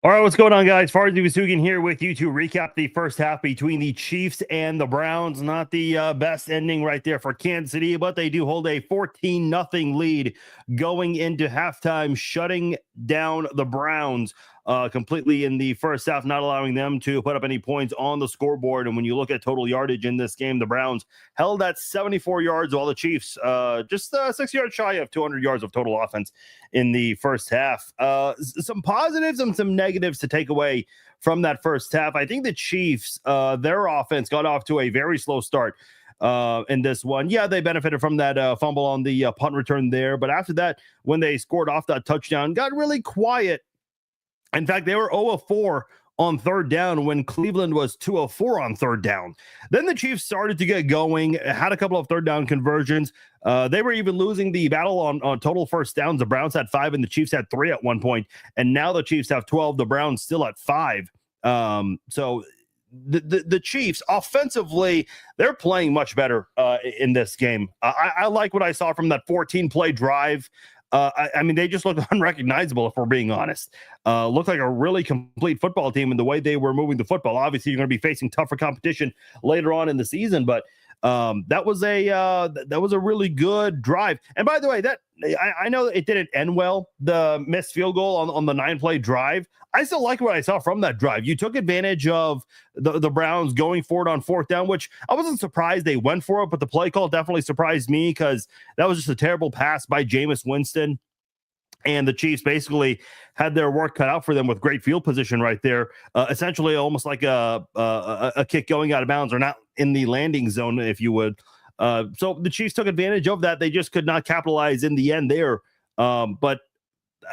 All right, what's going on, guys? Farzee Vasugian here with you to recap the first half between the Chiefs and the Browns. Not the best ending right there for Kansas City, but they do hold a 14-0 lead going into halftime, shutting down the Browns completely in the first half, not allowing them to put up any points on the scoreboard. And when you look at total yardage in this game, the Browns held at 74 yards, while the Chiefs just 6 yards shy of 200 yards of total offense in the first half. Some positives and some negatives to take away from that first half. I think the Chiefs, their offense got off to a very slow start in this one. Yeah, they benefited from that fumble on the punt return there. But after that, when they scored off that touchdown, got really quiet. In fact, they were 0 of 4 on third down when Cleveland was 2 of 4 on third down. Then the Chiefs started to get going, had a couple of third down conversions. They were even losing the battle on total first downs. The Browns had 5 and the Chiefs had 3 at one point. And now the Chiefs have 12, the Browns still at 5. So the Chiefs offensively, they're playing much better in this game. I like what I saw from that 14-play drive. I mean, they just looked unrecognizable, if we're being honest. Looked like a really complete football team in the way they were moving the football. Obviously, you're going to be facing tougher competition later on in the season, but that was a really good drive. And by the way, that I know it didn't end well, the missed field goal on the 9-play drive. I still like what I saw from that drive. You took advantage of the Browns going for it on fourth down, which I wasn't surprised they went for it, but the play call definitely surprised me because that was just a terrible pass by Jameis Winston. And the Chiefs basically had their work cut out for them with great field position right there. Essentially almost like a kick going out of bounds or not in the landing zone, if you would. So the Chiefs took advantage of that. They just could not capitalize in the end there. But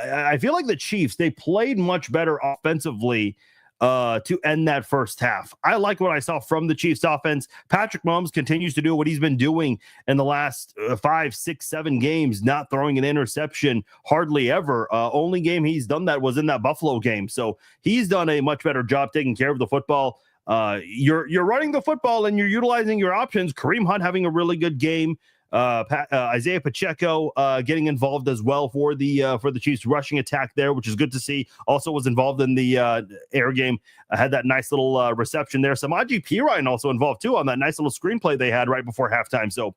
I feel like the Chiefs, they played much better offensively to end that first half. I like what I saw from the Chiefs offense. Patrick Mahomes continues to do what he's been doing in the last 5, 6, 7 games, not throwing an interception hardly ever. Only game he's done that was in that Buffalo game. So he's done a much better job taking care of the football. You're running the football and you're utilizing your options. Kareem Hunt having a really good game. Isaiah Pacheco getting involved as well for the Chiefs rushing attack there, which is good to see. Also was involved in the air game. Had that nice little reception there. Samaje Perine also involved too on that nice little screenplay they had right before halftime. So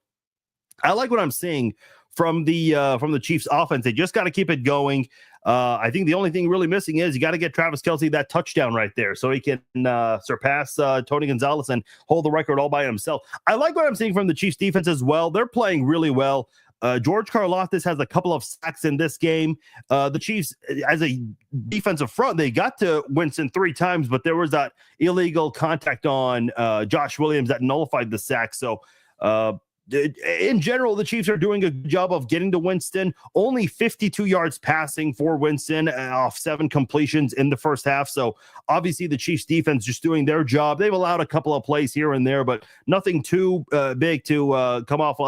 I like what I'm seeing from the Chiefs offense. They just got to keep it going. I think the only thing really missing is you got to get Travis Kelce that touchdown right there so he can surpass Tony Gonzalez and hold the record all by himself. I like what I'm seeing from the Chiefs defense as well. They're playing really well. George Karlaftis has a couple of sacks in this game. The Chiefs, as a defensive front, they got to Winston 3 times, but there was that illegal contact on Josh Williams that nullified the sack. So in general, the Chiefs are doing a good job of getting to Winston. Only 52 yards passing for Winston off 7 completions in the first half. So obviously the Chiefs defense just doing their job. They've allowed a couple of plays here and there, but nothing too big to come off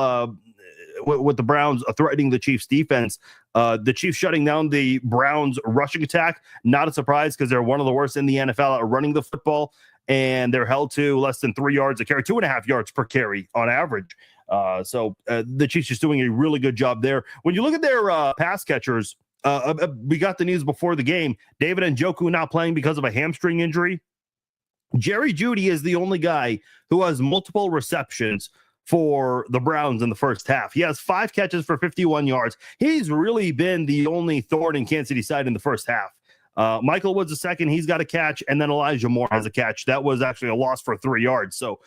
with the Browns threatening the Chiefs defense. The Chiefs shutting down the Browns rushing attack. Not a surprise because they're one of the worst in the NFL at running the football. And they're held to less than 3 yards a carry, 2.5 yards per carry on average. So the Chiefs just doing a really good job there. When you look at their pass catchers, we got the news before the game. David Njoku not playing because of a hamstring injury. Jerry Jeudy is the only guy who has multiple receptions for the Browns in the first half. He has 5 catches for 51 yards. He's really been the only thorn in Kansas City's side in the first half. Michael Woods a second, he's got a catch, and then Elijah Moore has a catch. That was actually a loss for 3 yards. So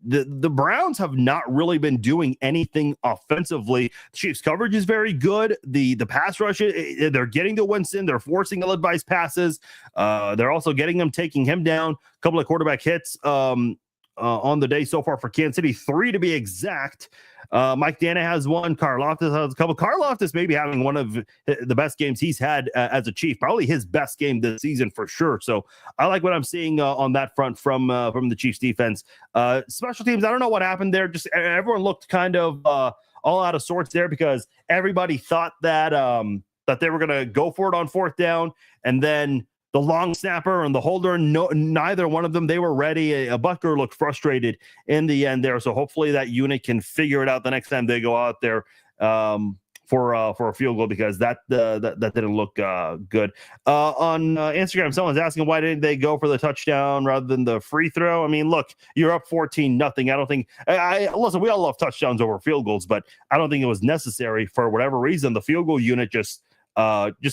the Browns have not really been doing anything offensively. Chiefs coverage is very good. The pass rush, they're getting to Winston. They're forcing ill-advised passes. They're also getting him, taking him down. A couple of quarterback hits on the day so far for Kansas City, 3 to be exact. Mike Dana has 1. Karlaftis has a couple. Karlaftis maybe having one of the best games he's had as a Chief, probably his best game this season for sure. So I like what I'm seeing on that front from the Chiefs defense. Special teams, I don't know what happened there. Just everyone looked kind of all out of sorts there because everybody thought that that they were going to go for it on fourth down, and then the long snapper and the holder, neither one of them, they were ready. Butker looked frustrated in the end there. So hopefully that unit can figure it out the next time they go out there. for a field goal because that didn't look good. On Instagram, someone's asking why didn't they go for the touchdown rather than the free throw. I mean, look, you're up 14-0. I don't think I listen. We all love touchdowns over field goals, but I don't think it was necessary for whatever reason. The field goal unit just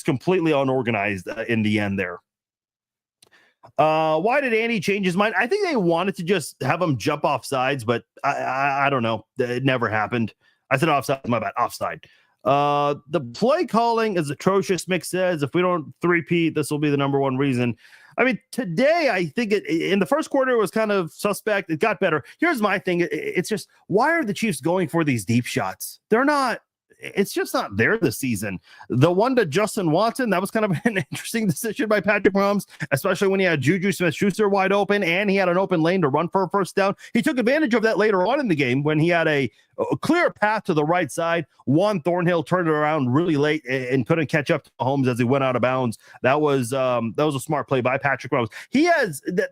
completely unorganized in the end there. Why did Andy change his mind? I think they wanted to just have him jump off sides, but I don't know. It never happened. I said offside, my bad, offside. The play calling is atrocious. Mick says, if we don't three-peat, this will be the number one reason. I mean, today, I think in the first quarter, it was kind of suspect. It got better. Here's my thing. It's just, why are the Chiefs going for these deep shots? They're not. It's just not there this season. The one to Justin Watson, that was kind of an interesting decision by Patrick Mahomes, especially when he had Juju Smith-Schuster wide open and he had an open lane to run for a first down. He took advantage of that later on in the game when he had a clear path to the right side. Juan Thornhill turned it around really late and couldn't catch up to Mahomes as he went out of bounds. That was a smart play by Patrick Mahomes.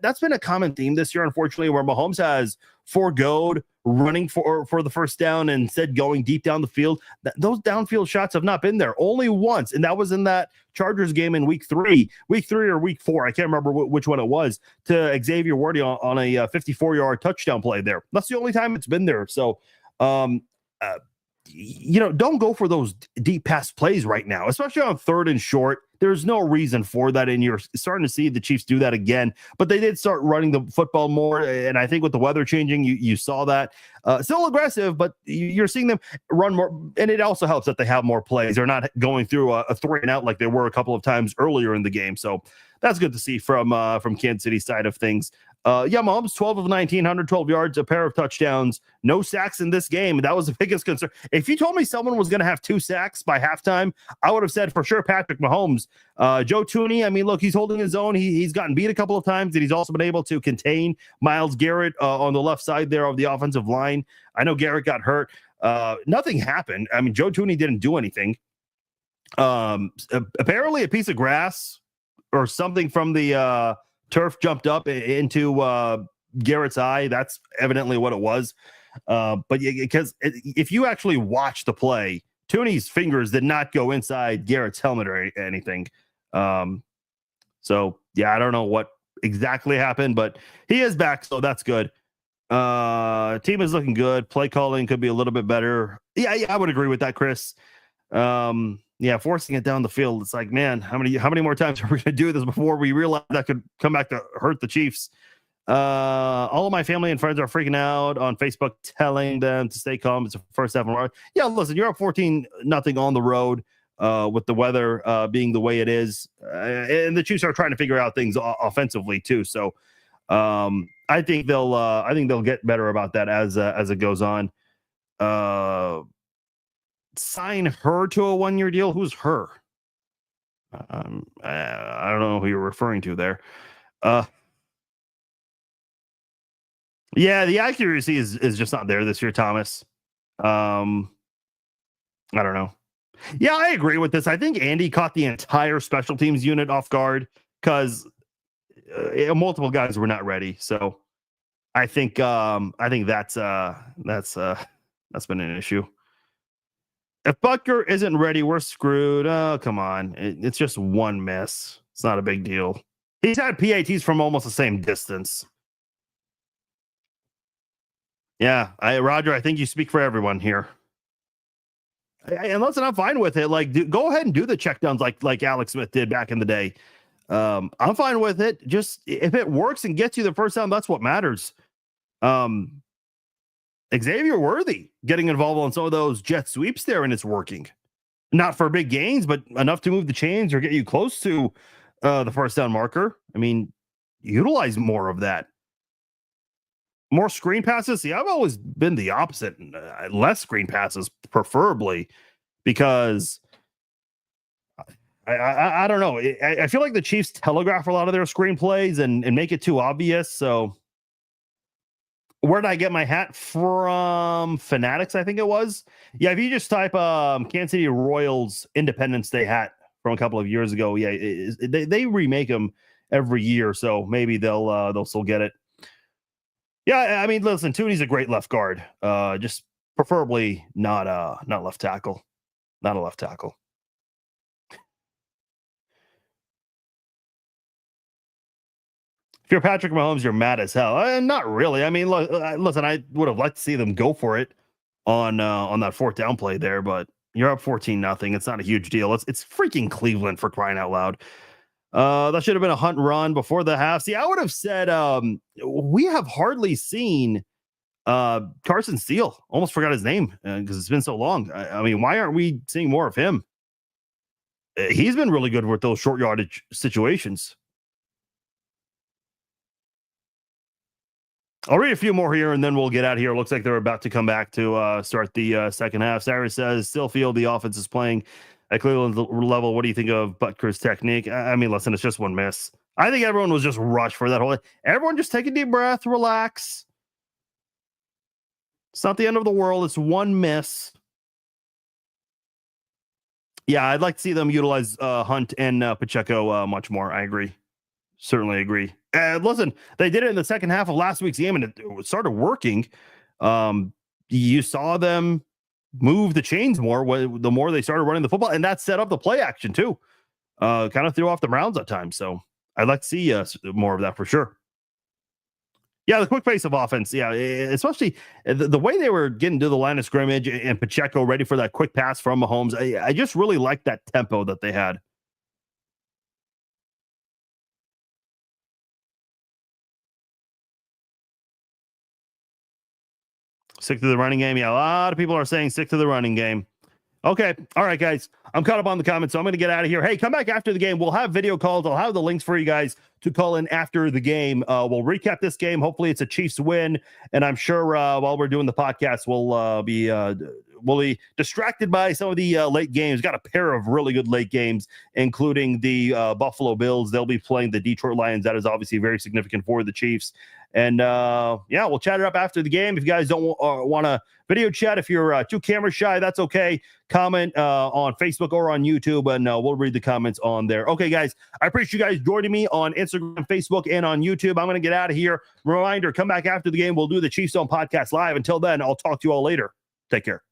That's been a common theme this year, unfortunately, where Mahomes has foregoed running for the first down and instead going deep down the field. Those downfield shots have not been there, only once, and that was in that Chargers game in week three or week 4. I can't remember which one it was, to Xavier Worthy on a 54-yard touchdown play there. That's the only time it's been there. So don't go for those deep pass plays right now, especially on 3rd and short. There's no reason for that, and you're starting to see the Chiefs do that again. But they did start running the football more, and I think with the weather changing, you saw that. Still aggressive, but you're seeing them run more, and it also helps that they have more plays. They're not going through a 3 and out like they were a couple of times earlier in the game. So that's good to see from Kansas City side of things. Mahomes, 12 of 19, 112 yards, a pair of touchdowns, no sacks in this game. That was the biggest concern. If you told me someone was going to have 2 sacks by halftime, I would have said for sure Patrick Mahomes. Joe Thuney, I mean, look, he's holding his own. He's gotten beat a couple of times, and he's also been able to contain Myles Garrett on the left side there of the offensive line. I know Garrett got hurt. Nothing happened. I mean, Joe Thuney didn't do anything. Apparently a piece of grass or something from the turf jumped up into Garrett's eye. That's evidently what it was. But because if you actually watch the play, Thuney's fingers did not go inside Garrett's helmet or anything. So yeah, I don't know what exactly happened, but he is back, so that's good. Team is looking good. Play calling could be a little bit better. Yeah, I would agree with that, Chris. Forcing it down the field. It's like, man, how many more times are we going to do this before we realize that could come back to hurt the Chiefs? All of my family and friends are freaking out on Facebook, telling them to stay calm. It's the first half of the road. Yeah, listen, you're up 14-0 on the road with the weather being the way it is, and the Chiefs are trying to figure out things offensively too. So I think they'll get better about that as it goes on. Sign her to a 1-year deal. Who's her? I don't know who you're referring to there. Yeah, the accuracy is just not there this year, Thomas. I don't know. Yeah, I agree with this. I think Andy caught the entire special teams unit off guard because multiple guys were not ready. So I think that's been an issue. If Butker isn't ready, we're screwed. Oh, come on. It's just one miss. It's not a big deal. He's had PATs from almost the same distance. Yeah, Roger, I think you speak for everyone here. And listen, I'm fine with it. Like, go ahead and do the checkdowns like Alex Smith did back in the day. I'm fine with it. Just if it works and gets you the first down, that's what matters. Xavier Worthy getting involved on some of those jet sweeps there, and it's working. Not for big gains, but enough to move the chains or get you close to the first down marker. I mean, utilize more of that. More screen passes. See, I've always been the opposite. Less screen passes, preferably, because I don't know. I feel like the Chiefs telegraph a lot of their screenplays and make it too obvious. So where did I get my hat from? Fanatics, I think it was. Yeah, if you just type Kansas City Royals Independence Day hat from a couple of years ago, yeah, they remake them every year, so maybe they'll still get it. Yeah, I mean, listen, Thuney's a great left guard. Just preferably not left tackle. not a left tackle. If you're Patrick Mahomes, you're mad as hell. Not really. I mean, look, listen, I would have liked to see them go for it on that fourth down play there, but you're up 14-0. It's not a huge deal. It's freaking Cleveland, for crying out loud. That should have been a hunt run before the half. See, I would have said we have hardly seen Carson Steele. Almost forgot his name because it's been so long. I mean, why aren't we seeing more of him? He's been really good with those short yardage situations. I'll read a few more here and then we'll get out of here. Looks like they're about to come back to start the second half. Cyrus says, still feel the offense is playing at Cleveland level. What do you think of Butker's technique? I mean, listen, it's just one miss. I think everyone was just rushed for that whole. Everyone just take a deep breath, relax. It's not the end of the world. It's one miss. Yeah, I'd like to see them utilize Hunt and Pacheco much more. I agree. Certainly agree. Listen, they did it in the second half of last week's game, and it started working. You saw them move the chains more the more they started running the football, and that set up the play action too. Kind of threw off the Browns at times. So I'd like to see more of that for sure. Yeah, the quick pace of offense. Yeah, especially the way they were getting to the line of scrimmage and Pacheco ready for that quick pass from Mahomes. I just really liked that tempo that they had. Stick to the running game. Yeah, a lot of people are saying stick to the running game. Okay. All right, guys. I'm caught up on the comments, so I'm going to get out of here. Hey, come back after the game. We'll have video calls. I'll have the links for you guys to call in after the game. We'll recap this game. Hopefully it's a Chiefs win. And I'm sure while we're doing the podcast, we'll be distracted by some of the late games. Got a pair of really good late games, including the Buffalo Bills. They'll be playing the Detroit Lions. That is obviously very significant for the Chiefs. And yeah, we'll chat it up after the game. If you guys don't want to video chat, if you're too camera shy, that's okay. Comment on Facebook or on YouTube, and we'll read the comments on there. Okay, guys, I appreciate you guys joining me on Instagram, Facebook, and on YouTube. I'm going to get out of here. Reminder, come back after the game. We'll do the Chiefs Zone podcast live. Until then, I'll talk to you all later. Take care.